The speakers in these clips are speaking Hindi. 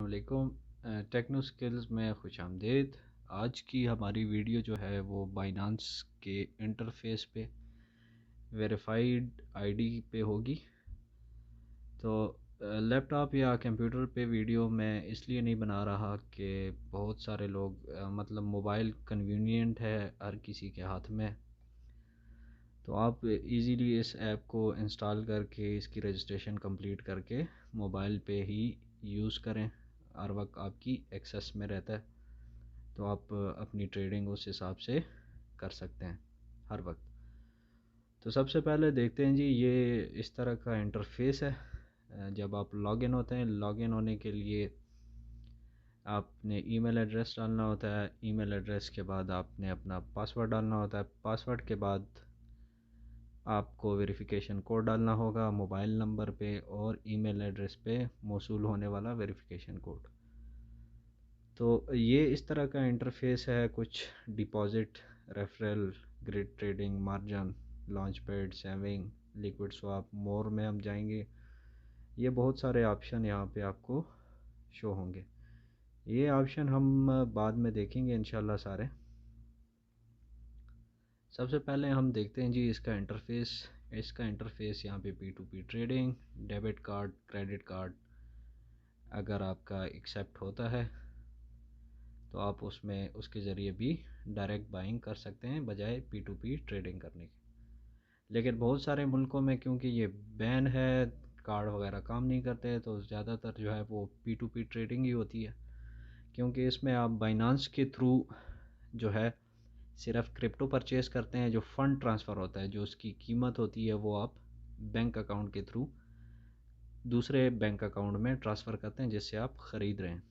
वालेकुम। टेक्नो स्किल्स में खुश आमदीद। आज की हमारी वीडियो जो है वो बाइनांस के इंटरफेस पे वेरीफाइड आईडी पे होगी। तो लैपटॉप या कंप्यूटर पे वीडियो मैं इसलिए नहीं बना रहा कि बहुत सारे लोग मतलब मोबाइल कन्वीनियंट है हर किसी के हाथ में, तो आप इजीली इस ऐप को इंस्टॉल करके इसकी रजिस्ट्रेशन कंप्लीट करके मोबाइल पे ही यूज़ करें। हर वक्त आपकी एक्सेस में रहता है, तो आप अपनी ट्रेडिंग उस हिसाब से कर सकते हैं हर वक्त। तो सबसे पहले देखते हैं जी, ये इस तरह का इंटरफेस है। जब आप लॉगिन होते हैं, लॉगिन होने के लिए आपने ईमेल एड्रेस डालना होता है। ईमेल एड्रेस के बाद आपने अपना पासवर्ड डालना होता है। पासवर्ड के बाद आपको वेरिफिकेशन कोड डालना होगा मोबाइल नंबर पे और ईमेल एड्रेस पे मौसूल होने वाला वेरिफिकेशन कोड। तो ये इस तरह का इंटरफेस है। कुछ deposit, referral, grid trading, margin, launch pad, saving, liquid swap, more में हम जाएंगे। ये बहुत सारे ऑप्शन यहाँ पे आपको शो होंगे। ये ऑप्शन हम बाद में देखेंगे इंशाल्लाह सारे। सबसे पहले हम देखते हैं जी इसका इंटरफेस यहाँ पे P2P trading, debit card, credit card अगर आपका एक्सेप्ट होता है तो आप उसमें उसके ज़रिए भी डायरेक्ट बाइंग कर सकते हैं बजाय P2P ट्रेडिंग करने के। लेकिन बहुत सारे मुल्कों में क्योंकि ये बैन है, कार्ड वगैरह काम नहीं करते, तो ज़्यादातर जो है वो P2P ट्रेडिंग ही होती है। क्योंकि इसमें आप बाइनांस के थ्रू जो है सिर्फ क्रिप्टो परचेज़ करते हैं। जो फ़ंड ट्रांसफ़र होता है, जो उसकी कीमत होती है, वो आप बैंक अकाउंट के थ्रू दूसरे बैंक अकाउंट में ट्रांसफ़र करते हैं जिससे आप ख़रीद रहे हैं।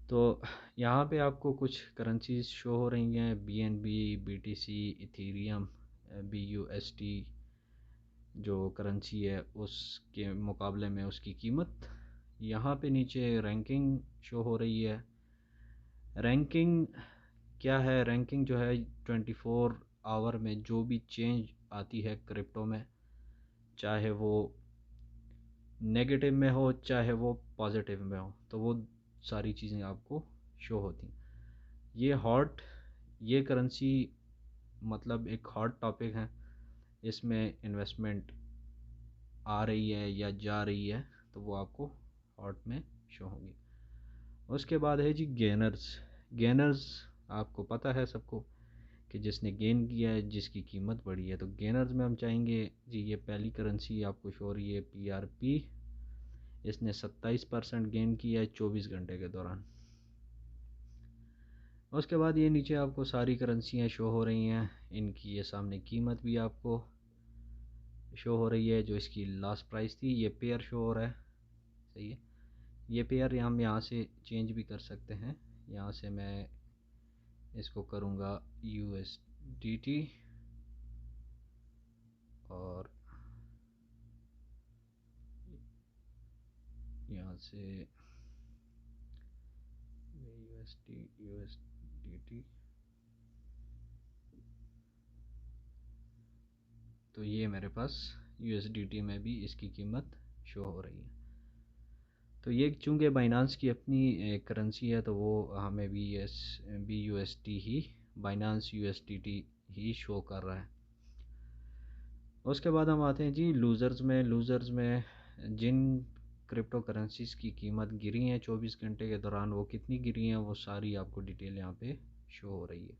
तो यहाँ पे आपको कुछ करेंसीज शो हो रही हैं, BNB, BTC, इथेरियम, BUSD। जो करेंसी है उसके मुकाबले में उसकी कीमत। यहाँ पे नीचे रैंकिंग शो हो रही है। रैंकिंग क्या है? रैंकिंग जो है 24 आवर में जो भी चेंज आती है क्रिप्टो में, चाहे वो नेगेटिव में हो चाहे वो पॉजिटिव में हो, तो वो सारी चीज़ें आपको शो होती हैं। ये करेंसी मतलब एक हॉट टॉपिक है। इसमें इन्वेस्टमेंट आ रही है या जा रही है, तो वो आपको हॉट में शो होगी। उसके बाद है जी गेनर्स। गेनर्स आपको पता है सबको कि जिसने गेन किया है, जिसकी कीमत बढ़ी है। तो गेनर्स में हम चाहेंगे जी, ये पहली करेंसी आपको शो हो रही है PRP। इसने 27% गेन किया है 24 घंटे के दौरान। उसके बाद ये नीचे आपको सारी करेंसियाँ शो हो रही हैं। इनकी ये सामने कीमत भी आपको शो हो रही है, जो इसकी लास्ट प्राइस थी। ये पेयर शो हो रहा है, सही है। ये पेयर हम यहाँ से चेंज भी कर सकते हैं। यहाँ से मैं इसको करूँगा USDT और यहाँ से USDT। तो ये मेरे पास USDT में भी इसकी कीमत शो हो रही है। तो ये चूँकि बाइनांस की अपनी करेंसी है, तो वो हमें BUSD ही, बाइनांस USDT ही शो कर रहा है। उसके बाद हम आते हैं जी लूज़र्स में। लूज़र्स में जिन क्रिप्टो करेंसीज़ की कीमत गिरी हैं 24 घंटे के दौरान, वो कितनी गिरी हैं वो सारी आपको डिटेल यहाँ पे शो हो रही है।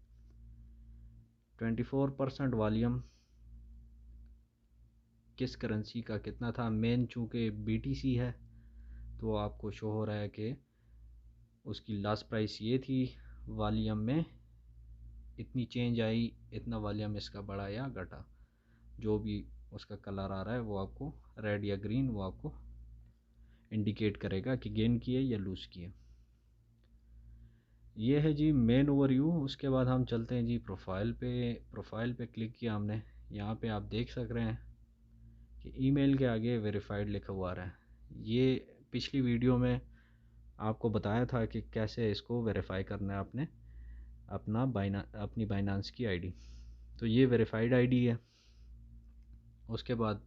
24% वॉल्यूम किस करेंसी का कितना था? मेन चूँकि BTC है, तो आपको शो हो रहा है कि उसकी लास्ट प्राइस ये थी। वॉल्यूम में इतनी चेंज आई, इतना वॉल्यूम इसका बढ़ा या घटा, जो भी उसका कलर आ रहा है वो आपको रेड या ग्रीन वो आपको इंडिकेट करेगा कि गेन किए या लूज़ किए। ये है जी मेन ओवरव्यू। उसके बाद हम चलते हैं जी प्रोफाइल पे। प्रोफाइल पे क्लिक किया हमने। यहाँ पे आप देख सक रहे हैं कि ईमेल के आगे वेरीफाइड लिखा हुआ आ रहा है। ये पिछली वीडियो में आपको बताया था कि कैसे इसको वेरीफाई करना है आपने अपनी बाइनांस की आईडी। तो ये वेरीफाइड आईडी है। उसके बाद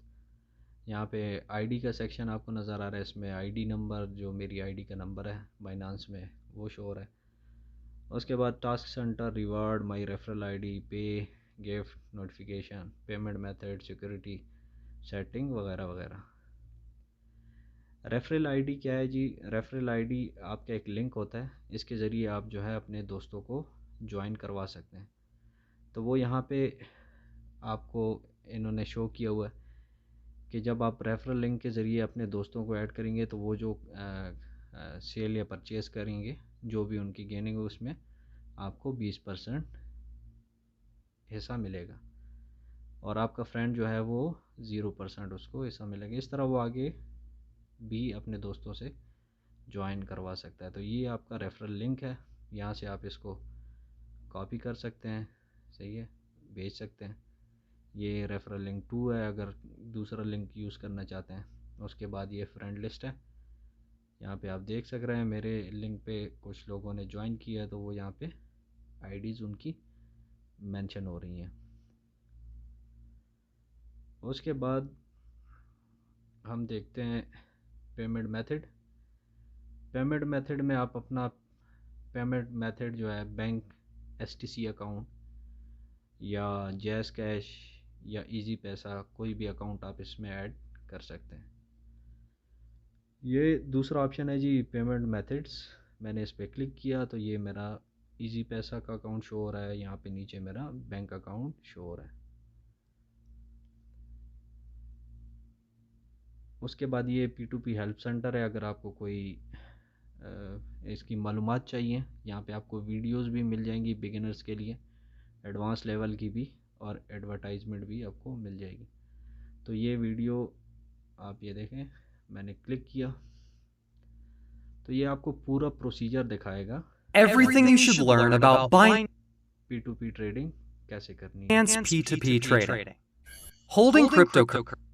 यहाँ पे आईडी का सेक्शन आपको नज़र आ रहा है, इसमें आईडी नंबर जो मेरी आईडी का नंबर है बाइनांस में वो शो हो रहा है। उसके बाद task centre, reward, my referral ID, pay, gift, notification, payment method, security setting वगैरह वगैरह। रेफरल आईडी क्या है जी? रेफरल आईडी आपका एक लिंक होता है, इसके ज़रिए आप जो है अपने दोस्तों को ज्वाइन करवा सकते हैं। तो वो यहाँ पे आपको इन्होंने शो किया हुआ है कि जब आप रेफरल लिंक के ज़रिए अपने दोस्तों को ऐड करेंगे तो वो जो सेल या परचेज़ करेंगे, जो भी उनकी गेनिंग है उसमें आपको 20% हिस्सा मिलेगा, और आपका फ्रेंड जो है वो 0% उसको हिस्सा मिलेगा। इस तरह वो आगे भी अपने दोस्तों से ज्वाइन करवा सकता है। तो ये आपका रेफरल लिंक है, यहाँ से आप इसको कॉपी कर सकते हैं, सही है, भेज सकते हैं। ये रेफरल लिंक 2 है, अगर दूसरा लिंक यूज़ करना चाहते हैं। उसके बाद ये फ्रेंड लिस्ट है, यहाँ पे आप देख सक रहे हैं मेरे लिंक पे कुछ लोगों ने ज्वाइन किया है, तो वो यहाँ पे आईडीज़ उनकी मेंशन हो रही हैं। उसके बाद हम देखते हैं पेमेंट मेथड। पेमेंट मेथड में आप अपना पेमेंट मेथड जो है बैंक एसटीसी अकाउंट या जैज़ कैश या इजी पैसा, कोई भी अकाउंट आप इसमें ऐड कर सकते हैं। ये दूसरा ऑप्शन है जी पेमेंट मेथड्स। मैंने इस पर क्लिक किया तो ये मेरा इजी पैसा का अकाउंट शो हो रहा है, यहाँ पे नीचे मेरा बैंक अकाउंट शो हो रहा है। उसके बाद ये P2P हेल्प सेंटर है, अगर आपको कोई इसकी मालूमात चाहिए, यहाँ पे आपको वीडियोस भी मिल जाएंगी बिगिनर्स के लिए, एडवांस लेवल की भी, और एडवर्टाइजमेंट भी आपको मिल जाएगी। तो ये वीडियो आप ये देखें, मैंने क्लिक किया तो ये आपको पूरा प्रोसीजर दिखाएगा, Everything you should learn about Binance P2P trading कैसे करनी है, P2P trading. Holding cryptocurrency.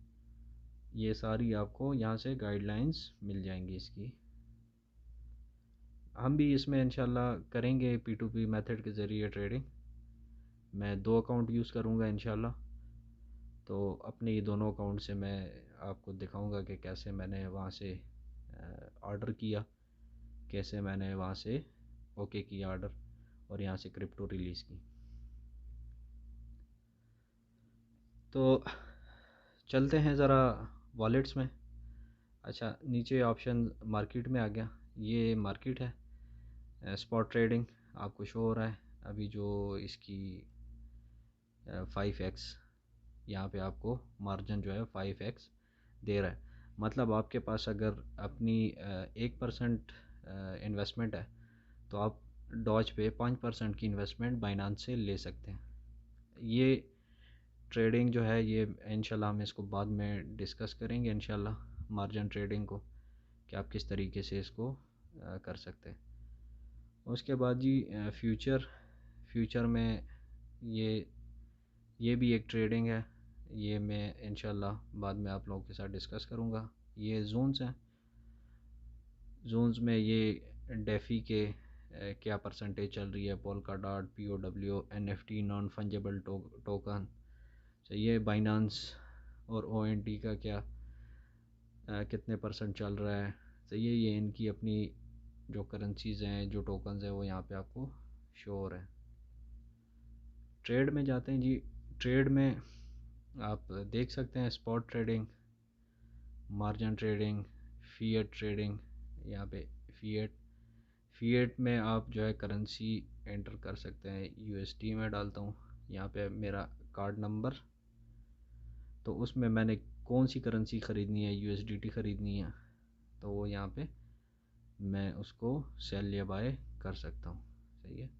ये सारी आपको यहाँ से गाइडलाइंस मिल जाएंगी इसकी। हम भी इसमें इंशाल्लाह करेंगे P2P मेथड के ज़रिए ट्रेडिंग। मैं 2 अकाउंट यूज़ करूँगा इंशाल्लाह, तो अपने ये दोनों अकाउंट से मैं आपको दिखाऊंगा कि कैसे मैंने वहाँ से ऑर्डर किया, कैसे मैंने वहाँ से ओके किया ऑर्डर, और यहाँ से क्रिप्टो रिलीज़ की। तो चलते हैं ज़रा वॉलेट्स में। अच्छा, नीचे ऑप्शन मार्केट में आ गया, ये मार्केट है, स्पॉट ट्रेडिंग आपको शो हो रहा है। अभी जो इसकी 5x, यहाँ पे आपको मार्जिन जो है 5x दे रहा है। मतलब आपके पास अगर अपनी 1% इन्वेस्टमेंट है तो आप डॉज पे 5% की इन्वेस्टमेंट बाइनांस से ले सकते हैं। ये ट्रेडिंग जो है ये इंशाल्लाह हम इसको बाद में डिस्कस करेंगे इंशाल्लाह, मार्जिन ट्रेडिंग को, कि आप किस तरीके से इसको कर सकते हैं। उसके बाद जी फ्यूचर में ये भी एक ट्रेडिंग है, ये मैं इंशाल्लाह बाद में आप लोगों के साथ डिस्कस करूँगा। ये जोन्स हैं, जोन्स में ये डेफ़ी के क्या परसेंटेज चल रही है, Polkadot, POW, NFT, non fungible token, तो ये बाइनांस और ONT का क्या कितने परसेंट चल रहा है। तो ये इनकी अपनी जो करेंसीज़ हैं, जो टोकन्स हैं, वो यहाँ पे आपको शो हो रहे हैं। ट्रेड में जाते हैं जी। ट्रेड में आप देख सकते हैं spot trading, margin trading, fiat trading. यहाँ पे फिएट में आप जो है करेंसी एंटर कर सकते हैं। USD में डालता हूँ, यहाँ पे मेरा कार्ड नंबर, तो उसमें मैंने कौन सी करेंसी ख़रीदनी है, USDT ख़रीदनी है, तो वो यहाँ पे मैं उसको सेल या बाय कर सकता हूँ। सही है,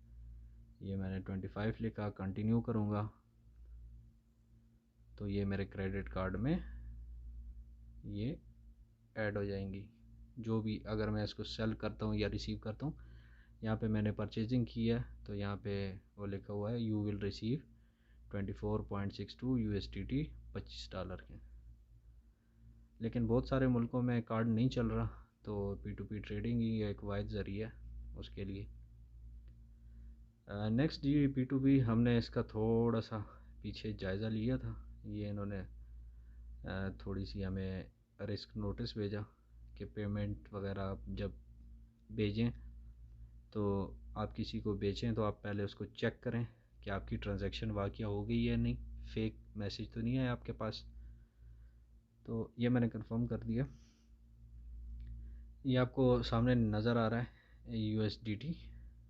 ये मैंने 25 लिखा, कंटिन्यू करूँगा तो ये मेरे क्रेडिट कार्ड में ये ऐड हो जाएंगी। जो भी अगर मैं इसको सेल करता हूँ या रिसीव करता हूँ, यहाँ पे मैंने परचेजिंग की है तो यहाँ पे वो लिखा हुआ है यू विल रिसीव 24.62 USDT, $25 के। लेकिन बहुत सारे मुल्कों में कार्ड नहीं चल रहा, तो P2P ट्रेडिंग ही एक वाहिद ज़रिया है उसके लिए। नेक्स्ट जी P2P, हमने इसका थोड़ा सा पीछे जायज़ा लिया था। ये इन्होंने थोड़ी सी हमें रिस्क नोटिस भेजा कि पेमेंट वगैरह आप जब भेजें तो आप किसी को बेचें तो आप पहले उसको चेक करें कि आपकी ट्रांजैक्शन वाक़या हो गई है या नहीं, फेक मैसेज तो नहीं आया आपके पास। तो ये मैंने कंफर्म कर दिया। ये आपको सामने नज़र आ रहा है USDT,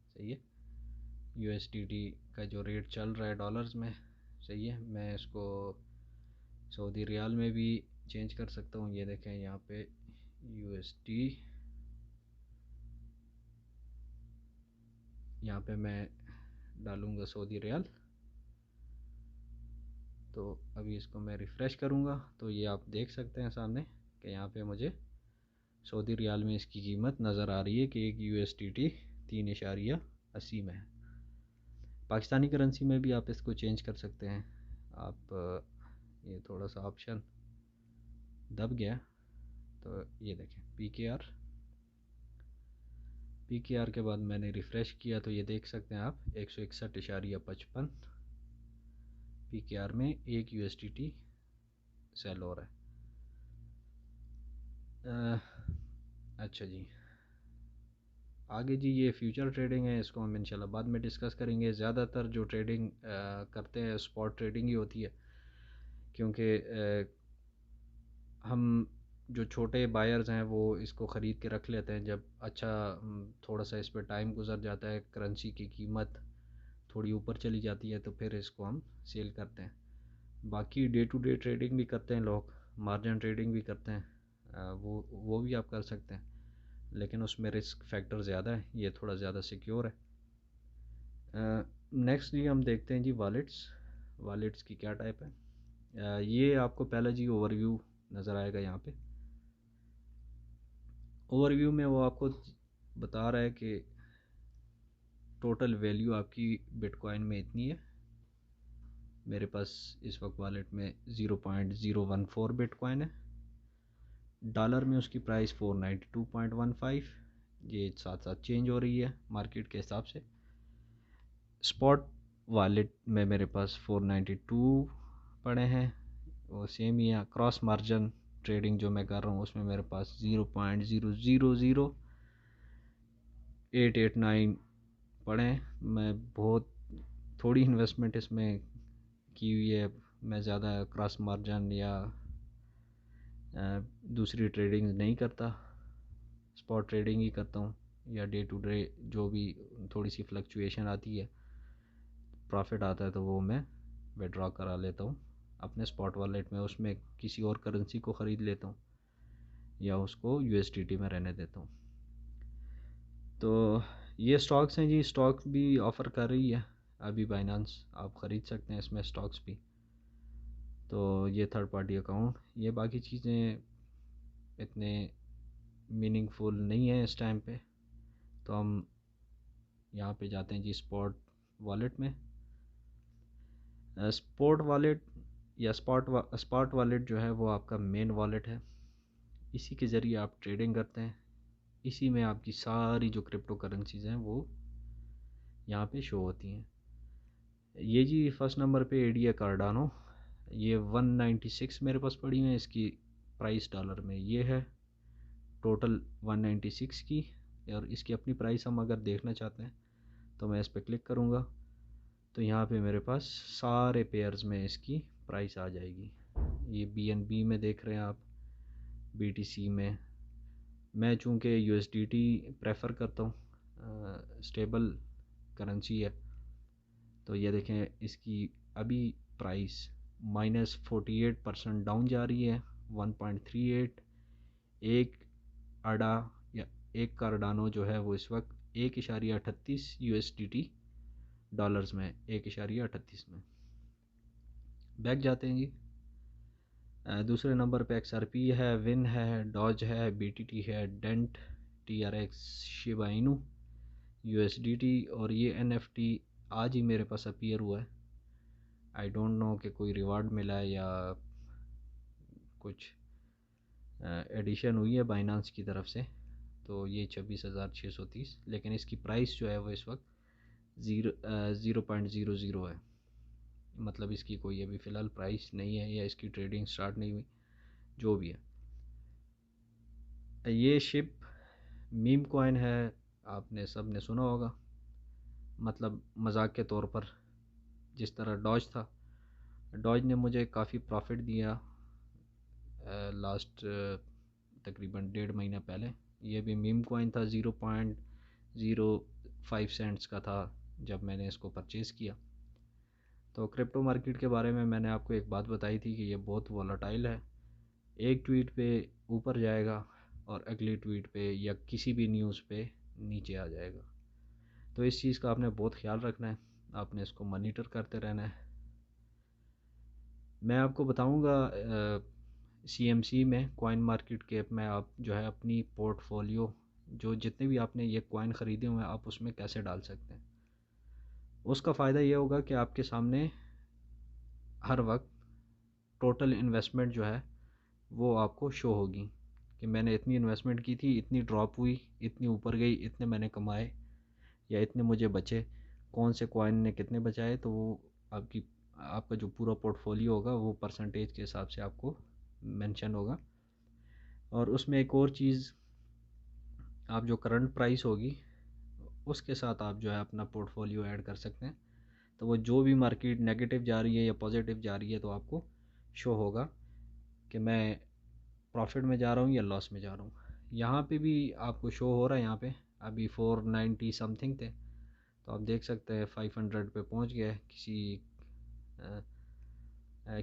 सही है। USDT का जो रेट चल रहा है डॉलर्स में, सही है। मैं इसको सऊदी रियाल में भी चेंज कर सकता हूँ। ये देखें यहाँ पे USD, यहाँ पे मैं डालूँगा सऊदी रियाल। तो अभी इसको मैं रिफ़्रेश करूँगा तो ये आप देख सकते हैं सामने कि यहाँ पे मुझे सऊदी रियाल में इसकी कीमत नज़र आ रही है कि एक USDT 3.80 में है। पाकिस्तानी करेंसी में भी आप इसको चेंज कर सकते हैं। आप ये थोड़ा सा ऑप्शन दब गया तो ये देखें PKR के बाद मैंने रिफ़्रेश किया तो ये देख सकते हैं आप 161.55 PKR में एक USDT सेल हो रहा है। अच्छा जी, आगे जी ये फ्यूचर ट्रेडिंग है, इसको हम इंशाल्लाह बाद में डिस्कस करेंगे। ज़्यादातर जो ट्रेडिंग करते हैं स्पॉट ट्रेडिंग ही होती है, क्योंकि हम जो छोटे बायर्स हैं वो इसको ख़रीद के रख लेते हैं। जब अच्छा थोड़ा सा इस पर टाइम गुजर जाता है, करेंसी की कीमत थोड़ी ऊपर चली जाती है, तो फिर इसको हम सेल करते हैं। बाकी डे टू डे ट्रेडिंग भी करते हैं लोग, मार्जिन ट्रेडिंग भी करते हैं, वो भी आप कर सकते हैं, लेकिन उसमें रिस्क फैक्टर ज़्यादा है, ये थोड़ा ज़्यादा सिक्योर है। नेक्स्ट जी हम देखते हैं जी वॉलेट्स की क्या टाइप है। ये आपको पहला जी ओवरव्यू नज़र आएगा। यहाँ पे ओवरव्यू में वो आपको बता रहा है कि टोटल वैल्यू आपकी बिटकॉइन में इतनी है। मेरे पास इस वक्त वॉलेट में 0.014 बिटकॉइन है। डॉलर में उसकी प्राइस 492.15, ये साथ साथ चेंज हो रही है मार्केट के हिसाब से। स्पॉट वॉलेट में मेरे पास 492 पड़े हैं, वो सेम ही है। क्रॉस मार्जिन ट्रेडिंग जो मैं कर रहा हूँ उसमें मेरे पास 0.000889 पड़े हैं। मैं बहुत थोड़ी इन्वेस्टमेंट इसमें की हुई है। मैं ज़्यादा क्रॉस मार्जिन या दूसरी ट्रेडिंग नहीं करता, स्पॉट ट्रेडिंग ही करता हूँ, या डे टू डे जो भी थोड़ी सी फ्लक्चुएशन आती है, प्रॉफिट आता है तो वो मैं विड्रॉ करा लेता हूँ अपने स्पॉट वॉलेट में। उसमें किसी और करेंसी को ख़रीद लेता हूँ या उसको USDT में रहने देता हूँ। तो ये स्टॉक्स हैं जी, स्टॉक भी ऑफ़र कर रही है अभी बाइनांस, आप ख़रीद सकते हैं इसमें स्टॉक्स भी। तो ये थर्ड पार्टी अकाउंट, ये बाकी चीज़ें इतने मीनिंगफुल नहीं है इस टाइम पे। तो हम यहाँ पे जाते हैं जी स्पॉट वॉलेट में। स्पॉट वॉलेट या स्पॉट वॉलेट जो है वो आपका मेन वॉलेट है। इसी के ज़रिए आप ट्रेडिंग करते हैं, इसी में आपकी सारी जो क्रिप्टो करेंसीज़ हैं वो यहाँ पे शो होती हैं। ये जी फर्स्ट नंबर पे ADA कार्डानो, ये 196 मेरे पास पड़ी है। इसकी प्राइस डॉलर में ये है टोटल 196 की, और इसकी अपनी प्राइस हम अगर देखना चाहते हैं तो मैं इस पर क्लिक करूँगा तो यहाँ पे मेरे पास सारे पेयर्स में इसकी प्राइस आ जाएगी। ये BNB में देख रहे हैं आप, BTC में। मैं चूँकि USDT प्रेफर करता हूँ, स्टेबल करेंसी है, तो ये देखें इसकी अभी प्राइस -48% डाउन जा रही है। 1.38 एक अडा या एक कार्डानो जो है वो इस वक्त 1.38 USDT डॉलर्स में, 1.38 में। बैक जाते हैं जी। दूसरे नंबर पे XRP है, विन है, डॉज है, BTT है, Dent, TRX, Shiba Inu, USDT, और ये NFT आज ही मेरे पास अपीयर हुआ है। आई डोंट नो कि कोई रिवार्ड मिला है या कुछ एडिशन हुई है बाइनांस की तरफ से। तो ये 26,630, लेकिन इसकी प्राइस जो है वो इस वक्त 0.00 है। मतलब इसकी कोई अभी फ़िलहाल प्राइस नहीं है या इसकी ट्रेडिंग स्टार्ट नहीं हुई। जो भी है। ये शिप मीम कॉइन है, आपने सब ने सुना होगा, मतलब मजाक के तौर पर। जिस तरह डॉज था, डॉज ने मुझे काफ़ी प्रॉफिट दिया लास्ट तकरीबन 1.5 महीना पहले। ये भी मीम कॉइन था, 0.05 सेंट्स का था जब मैंने इसको परचेज़ किया। तो क्रिप्टो मार्केट के बारे में मैंने आपको एक बात बताई थी कि ये बहुत वॉलेटाइल है, एक ट्वीट पे ऊपर जाएगा और अगली ट्वीट पे या किसी भी न्यूज़ पे नीचे आ जाएगा। तो इस चीज़ का आपने बहुत ख्याल रखना है, आपने इसको मॉनिटर करते रहना है। मैं आपको बताऊंगा CMC में, कॉइन मार्केट कैप में आप जो है अपनी पोर्टफोलियो, जो जितने भी आपने ये कॉइन ख़रीदे हुए हैं, आप उसमें कैसे डाल सकते हैं। उसका फ़ायदा ये होगा कि आपके सामने हर वक्त टोटल इन्वेस्टमेंट जो है वो आपको शो होगी कि मैंने इतनी इन्वेस्टमेंट की थी, इतनी ड्रॉप हुई, इतनी ऊपर गई, इतने मैंने कमाए या इतने मुझे बचे, कौन से कॉइन ने कितने बचाए। तो वो आपका जो पूरा पोर्टफोलियो होगा वो परसेंटेज के हिसाब से आपको मेंशन होगा। और उसमें एक और चीज़, आप जो करंट प्राइस होगी उसके साथ आप जो है अपना पोर्टफोलियो ऐड कर सकते हैं। तो वो जो भी मार्केट नेगेटिव जा रही है या पॉजिटिव जा रही है तो आपको शो होगा कि मैं प्रॉफिट में जा रहा हूँ या लॉस में जा रहा हूँ। यहाँ पे भी आपको शो हो रहा है, यहाँ पे अभी 490 समथिंग थे, तो आप देख सकते हैं 500 पे पहुँच गया है।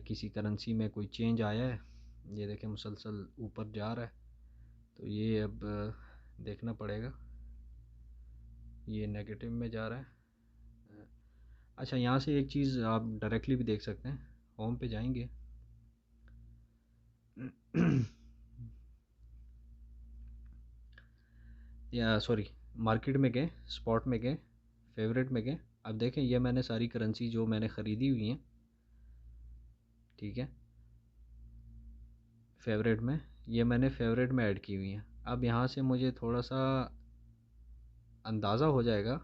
किसी करेंसी में कोई चेंज आया है, ये देखें मुसलसल ऊपर जा रहा है। तो ये अब देखना पड़ेगा, ये नेगेटिव में जा रहा है। अच्छा, यहाँ से एक चीज़ आप डायरेक्टली भी देख सकते हैं, होम पे जाएंगे या सॉरी, मार्केट में गए, स्पॉट में गए, फेवरेट में गए। अब देखें ये मैंने सारी करेंसी जो मैंने ख़रीदी हुई हैं, ठीक है, फेवरेट में, ये मैंने फेवरेट में ऐड की हुई हैं। अब यहाँ से मुझे थोड़ा सा अंदाज़ा हो जाएगा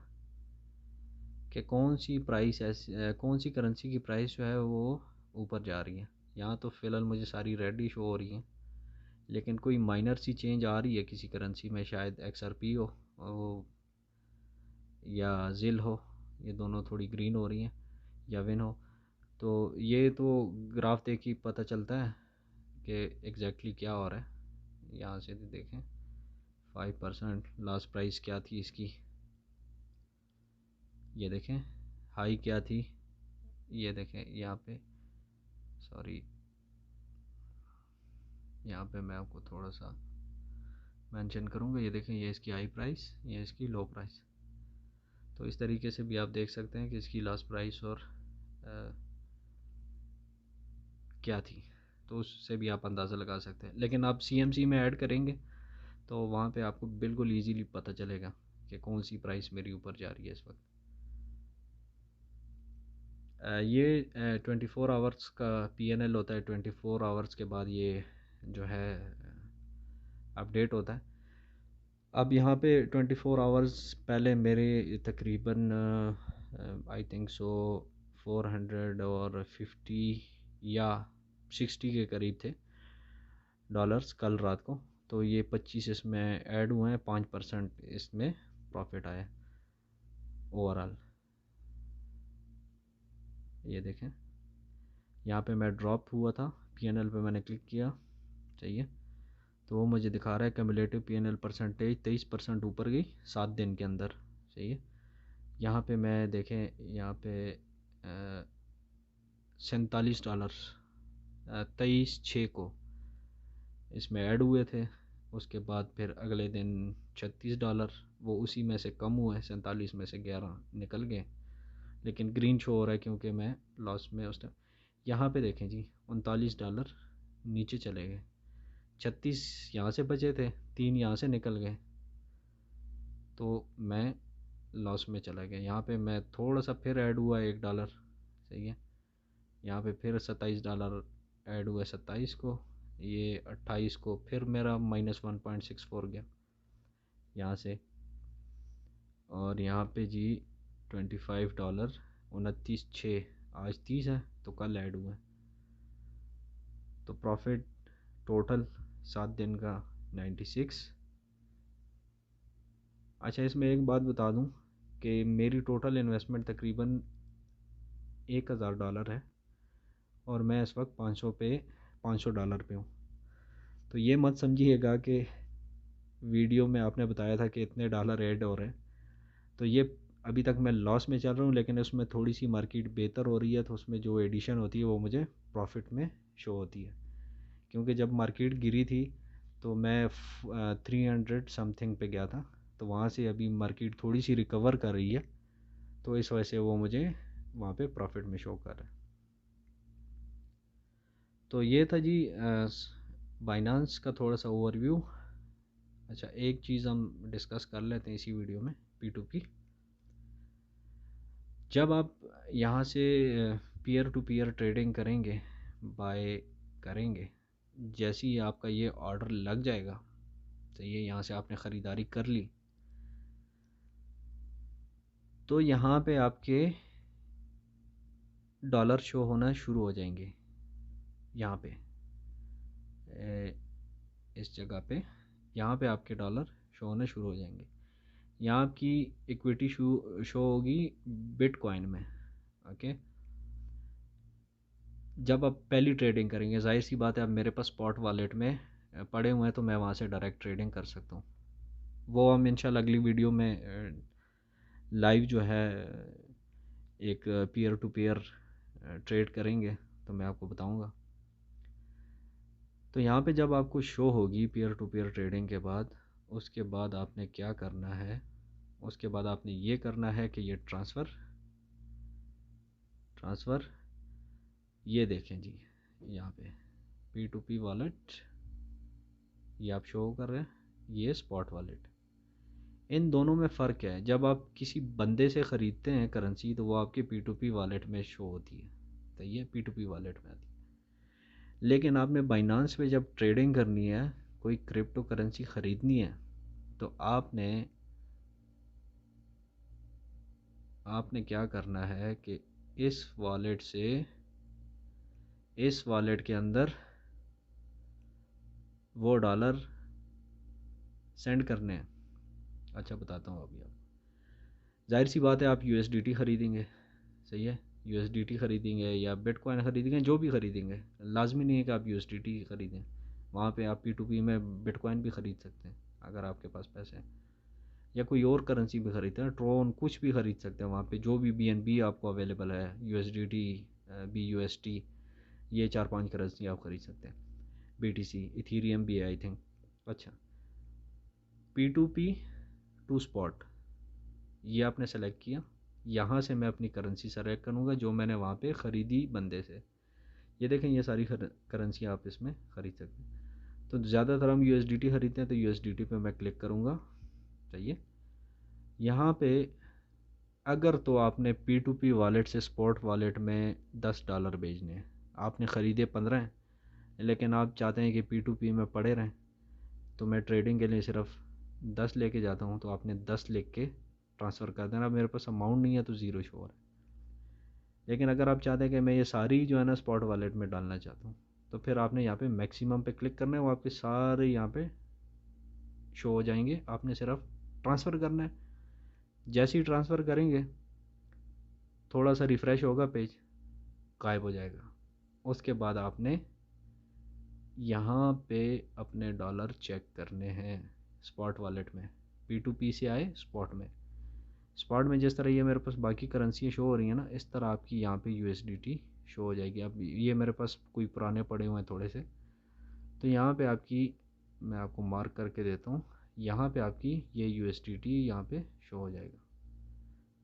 कि कौन सी प्राइस ऐसी, कौन सी करेंसी की प्राइस जो है वो ऊपर जा रही है। यहाँ तो फ़िलहाल मुझे सारी रेड ही शो हो रही हैं, लेकिन कोई माइनर सी चेंज आ रही है किसी करेंसी में, शायद XRP हो वो या जिल हो, ये दोनों थोड़ी ग्रीन हो रही हैं, या विन हो। तो ये तो ग्राफ देख के पता चलता है कि एग्जैक्टली क्या हो रहा है। यहाँ से भी देखें 5%, लास्ट प्राइस क्या थी इसकी, ये देखें हाई क्या थी, ये देखें यहाँ पे, सॉरी यहाँ पे मैं आपको थोड़ा सा मेंशन करूँगा। ये देखें, ये इसकी हाई प्राइस, ये इसकी लो प्राइस। तो इस तरीके से भी आप देख सकते हैं कि इसकी लास्ट प्राइस और क्या थी, तो उससे भी आप अंदाज़ा लगा सकते हैं। लेकिन आप CMC में ऐड करेंगे तो वहाँ पे आपको बिल्कुल इजीली पता चलेगा कि कौन सी प्राइस मेरी ऊपर जा रही है इस वक्त। ये 24 आवर्स का PNL होता है, 24 आवर्स के बाद ये जो है अपडेट होता है। अब यहाँ पे 24 आवर्स पहले मेरे तकरीबन आई थिंक सो 450 या 60 के करीब थे डॉलर्स कल रात को। तो ये 25 इसमें ऐड हुए हैं, 5% इसमें प्रॉफिट आया ओवरऑल। ये देखें यहाँ पे मैं ड्रॉप हुआ था, PNL पे मैंने क्लिक किया, चाहिए तो वो मुझे दिखा रहा है कम्युलेटिव PNL परसेंटेज 23% ऊपर गई 7 दिन के अंदर, सही है। यहाँ पे मैं देखें, यहाँ पे $47 23/6 को इसमें ऐड हुए थे। उसके बाद फिर अगले दिन $36, वो उसी में से कम हुए, 47 में से 11 निकल गए, लेकिन ग्रीन शो हो रहा है क्योंकि मैं लॉस में उस टाइम। यहाँ पे देखें जी, $39 नीचे चले गए, 36 यहाँ से बचे थे, 3 यहाँ से निकल गए, तो मैं लॉस में चला गया। यहाँ पे मैं थोड़ा सा फिर ऐड हुआ $1, सही है। यहाँ पे फिर $27 ऐड हुआ 27 को, ये 28 को फिर मेरा -1.64 गया यहाँ से। और यहाँ पे जी $25 29/6, आज 30 है तो कल ऐड हुआ है, तो प्रॉफिट टोटल 7 दिन का 96। अच्छा, इसमें एक बात बता दूं कि मेरी टोटल इन्वेस्टमेंट तकरीबन $1000 है और मैं इस वक्त $500 पे हूँ। तो ये मत समझिएगा कि वीडियो में आपने बताया था कि इतने डॉलर ऐड हो रहे हैं, तो ये अभी तक मैं लॉस में चल रहा हूँ, लेकिन उसमें थोड़ी सी मार्केट बेहतर हो रही है तो उसमें जो एडिशन होती है वो मुझे प्रॉफिट में शो होती है। क्योंकि जब मार्केट गिरी थी तो मैं 300 समथिंग पे गया था, तो वहाँ से अभी मार्केट थोड़ी सी रिकवर कर रही है, तो इस वजह से वो मुझे वहाँ पे प्रॉफिट में शो कर रहा है। तो ये था जी बाइनांस का थोड़ा सा ओवरव्यू। अच्छा, एक चीज़ हम डिस्कस कर लेते हैं इसी वीडियो में, P2P। जब आप यहाँ से पीयर टू पीयर ट्रेडिंग करेंगे, बाय करेंगे, जैसे ही आपका ये ऑर्डर लग जाएगा, तो ये यहाँ से आपने ख़रीदारी कर ली, तो यहाँ पे आपके डॉलर शो होना शुरू हो जाएंगे। यहाँ पे इस जगह पे यहाँ पे आपके डॉलर शो होना शुरू हो जाएंगे। यहाँ आपकी इक्विटी शो होगी बिटकॉइन में। ओके, जब आप पहली ट्रेडिंग करेंगे, जाहिर सी बात है, अब मेरे पास स्पॉट वॉलेट में पड़े हुए हैं तो मैं वहाँ से डायरेक्ट ट्रेडिंग कर सकता हूँ। वो हम इंशाल्लाह अगली वीडियो में लाइव जो है एक पीयर टू पीयर ट्रेड करेंगे तो मैं आपको बताऊँगा। तो यहाँ पे जब आपको शो होगी पीयर टू पीयर ट्रेडिंग के बाद, उसके बाद आपने क्या करना है, उसके बाद आपने ये करना है कि ये ट्रांसफ़र ये देखें जी, यहाँ पे P2P वॉलेट ये आप शो कर रहे हैं, ये स्पॉट वॉलेट। इन दोनों में फ़र्क है, जब आप किसी बंदे से ख़रीदते हैं करेंसी तो वो आपके P2P वॉलेट में शो होती है, तो ये P2P वॉलेट में आती है। लेकिन आपने बाइनांस पे जब ट्रेडिंग करनी है, कोई क्रिप्टो करेंसी ख़रीदनी है, तो आपने क्या करना है कि इस वॉलेट से इस वॉलेट के अंदर वो डॉलर सेंड करने हैं। अच्छा, बताता हूँ अभी। आप जाहिर सी बात है आप USDT ख़रीदेंगे, सही है, USDT ख़रीदेंगे या बिटकॉइन ख़रीदेंगे, जो भी ख़रीदेंगे, लाजमी नहीं है कि आप USDT ख़रीदें। वहाँ पे आप P2P में बिटकॉइन भी ख़रीद सकते हैं अगर आपके पास पैसे हैं, या कोई और करेंसी भी ख़रीदते हैं, ट्रोन कुछ भी ख़रीद सकते हैं वहाँ पे, जो भी BNB आपको अवेलेबल है, USDT, BUSD, ये 4-5 करेंसी आप ख़रीद सकते हैं। BTC, इथीरियम भी है आई थिंक। अच्छा, P2P टू स्पॉट ये आपने सेलेक्ट किया, यहाँ से मैं अपनी करेंसी सेलेक्ट करूँगा जो मैंने वहाँ पे ख़रीदी बंदे से। ये देखें, ये सारी करेंसी आप इसमें ख़रीद सकते हैं। तो ज़्यादातर हम USDT ख़रीदते हैं तो USDT पे मैं क्लिक करूँगा। चाहिए यहाँ पे अगर तो आपने P2P वॉलेट से स्पॉट वॉलेट में $10 भेजने हैं, आपने ख़रीदे 15 हैं, लेकिन आप चाहते हैं कि P2P में पड़े रहें, तो मैं ट्रेडिंग के लिए सिर्फ 10 लेके जाता हूँ, तो आपने 10 लिख के ट्रांसफ़र कर देना। मेरे पास अमाउंट नहीं है तो ज़ीरो शो हो रहा है। लेकिन अगर आप चाहते हैं कि मैं ये सारी जो है ना स्पॉट वॉलेट में डालना चाहता हूँ, तो फिर आपने यहाँ पे मैक्सिमम पे क्लिक करना है, वो आपके सारे यहाँ पे शो हो जाएंगे। आपने सिर्फ ट्रांसफ़र करना है। जैसे ही ट्रांसफ़र करेंगे, थोड़ा सा रिफ़्रेश होगा पेज, गायब हो जाएगा। उसके बाद आपने यहाँ पे अपने डॉलर चेक करने हैं स्पॉट वॉलेट में। P2P से आए स्पॉट में जिस तरह ये मेरे पास बाकी करेंसी शो हो रही हैं ना, इस तरह आपकी यहाँ पे USDT शो हो जाएगी। अब ये मेरे पास कोई पुराने पड़े हुए हैं थोड़े से, तो यहाँ पे आपकी, मैं आपको मार्क करके देता हूँ, यहाँ पे आपकी ये USDT यहाँ पे शो हो जाएगा।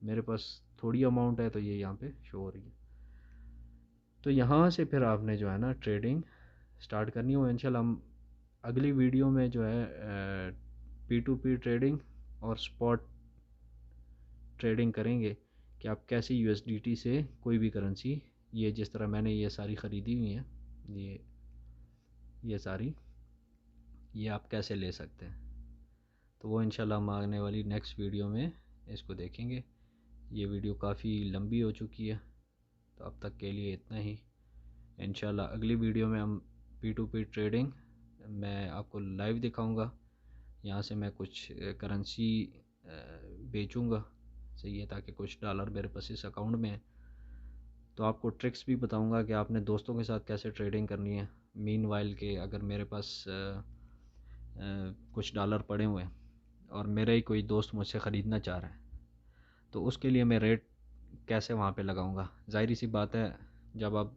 मेरे पास थोड़ी अमाउंट है तो ये यहाँ पे शो हो रही है। तो यहाँ से फिर आपने जो है ना ट्रेडिंग स्टार्ट करनी हो। इंशाल्लाह हम अगली वीडियो में जो है P2P ट्रेडिंग और स्पॉट ट्रेडिंग करेंगे कि आप कैसे USDT से कोई भी करेंसी, ये जिस तरह मैंने ये सारी ख़रीदी हुई हैं, ये सारी, ये आप कैसे ले सकते हैं। तो वो इंशाल्लाह हम आने वाली नेक्स्ट वीडियो में इसको देखेंगे। ये वीडियो काफ़ी लंबी हो चुकी है, तो अब तक के लिए इतना ही। इंशाल्लाह अगली वीडियो में हम P2P ट्रेडिंग मैं आपको लाइव दिखाऊंगा। यहाँ से मैं कुछ करेंसी बेचूंगा, सही है, ताकि कुछ डॉलर मेरे पास इस अकाउंट में है। तो आपको ट्रिक्स भी बताऊंगा कि आपने दोस्तों के साथ कैसे ट्रेडिंग करनी है। मीनवाइल के अगर मेरे पास कुछ डॉलर पड़े हुए हैं और मेरा ही कोई दोस्त मुझसे ख़रीदना चाह रहा है, तो उसके लिए मैं रेट कैसे वहाँ पे लगाऊंगा। ज़ाहिर सी बात है, जब आप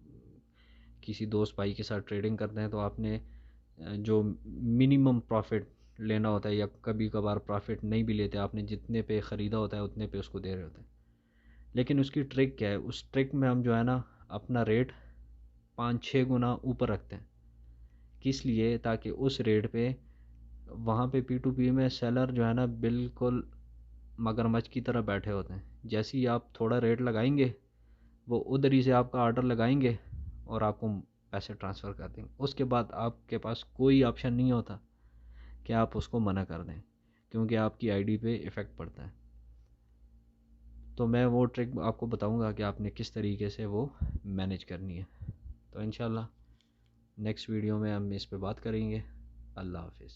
किसी दोस्त भाई के साथ ट्रेडिंग करते हैं तो आपने जो मिनिमम प्रॉफिट लेना होता है, या कभी कभार प्रॉफिट नहीं भी लेते, आपने जितने पे ख़रीदा होता है उतने पे उसको दे रहे होते हैं। लेकिन उसकी ट्रिक क्या है, उस ट्रिक में हम जो है ना अपना रेट 5-6 गुना ऊपर रखते हैं। किस लिए? ताकि उस रेट पे वहाँ पे P2P में सेलर जो है ना बिल्कुल मगरमच्छ की तरह बैठे होते हैं। जैसे ही आप थोड़ा रेट लगाएंगे, वो उधर ही से आपका ऑर्डर लगाएंगे और आपको पैसे ट्रांसफ़र कर देंगे। उसके बाद आपके पास कोई ऑप्शन नहीं होता कि आप उसको मना कर दें, क्योंकि आपकी आईडी पे इफ़ेक्ट पड़ता है। तो मैं वो ट्रिक आपको बताऊंगा कि आपने किस तरीके से वो मैनेज करनी है। तो इंशाल्लाह नेक्स्ट वीडियो में हम इस पे बात करेंगे। अल्लाह हाफ़िज़।